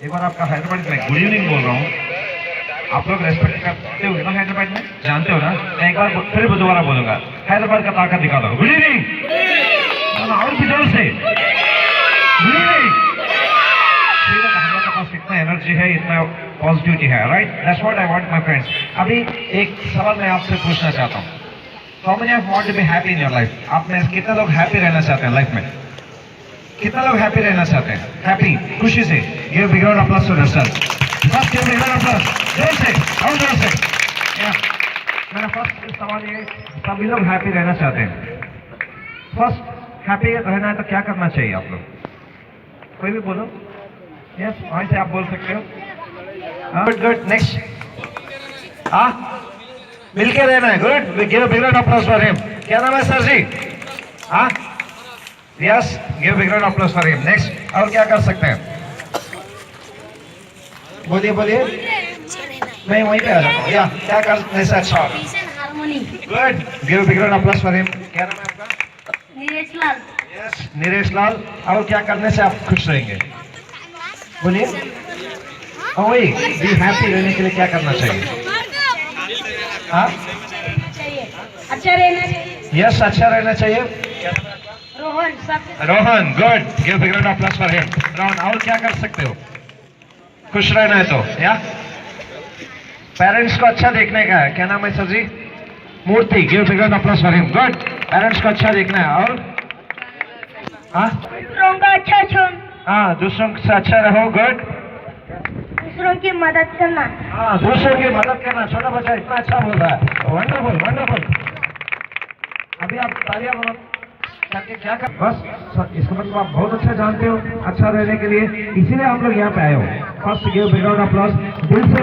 एक बार आपका हैदराबाद में गुड इवनिंग बोल रहा हूँ, आप लोग रेस्पेक्ट करते हो ना हैदराबाद में, जानते हो ना? मैं एक बार फिर दोबारा बोलूंगा, हैदराबाद का ताकत दिखा दो। गुड इवनिंग और भी जोर से गुड इवनिंग। हमारे पास इतना एनर्जी है, इतना पॉजिटिविटी है, right? That's what I want my friends. अभी एक सवाल मैं आपसे पूछना चाहता हूँ, how many of want to be happy in your life? आप में कितने लोग हैप्पी रहना चाहते हैं लाइफ में? कितना लोग हैप्पी रहना चाहते हैं? हैप्पी, खुशी से। Give big round of applause to yourself. First give big round of applause, जोर से और जोर से। मेरा फर्स्ट सवाल ये, सभी लोग हैप्पी रहना चाहते हैं। फर्स्ट हैप्पी रहना है तो क्या करना चाहिए आप लोग? कोई भी बोलो। यस, वहां से आप बोल सकते हो। Good good, next. हाँ, मिलके रहना है। Good, give big round of applause for him. क्या नाम है सर जी? हाँ, yes, give big round of applause for him. Next, और क्या कर सकते हैं? बोलिए बोलिए। मैं वहीं पे आ जाता हूँ। या क्या करने से अच्छा होगा? Good, give big round of applause for him. क्या नाम है आपका? नीरज लाल। यस, नीरज लाल। और क्या करने से आप खुश रहेंगे? बोलिए। वही बी हैप्पी रहने के लिए क्या करना चाहिए? हाँ, अच्छा रहना चाहिए। यस, अच्छा रहना चाहिए। Rohan. Rohan, good, give big round of applause for him. Rohan, और क्या कर सकते हो? खुश रहना है तो या पेरेंट्स को अच्छा देखने का है। क्या नाम है sir ji? Murthy, give big round of applause for him. Good, parents को अच्छा देखना है। और हाँ, दूसरों का अच्छा चुन। हाँ, दूसरों से अच्छा रहो। गुड, दूसरों की मदद करना। हाँ, दूसरों की मदद करना। छोटा बच्चा इतना अच्छा बोल रहा है, वंडरफुल वंडरफुल। अभी आप तालियां बनो ताकि क्या कर, बस इसका मतलब आप बहुत अच्छा जानते हो अच्छा रहने के लिए, इसीलिए आप लोग यहाँ पे आए हो। First give big round of applause दिल से।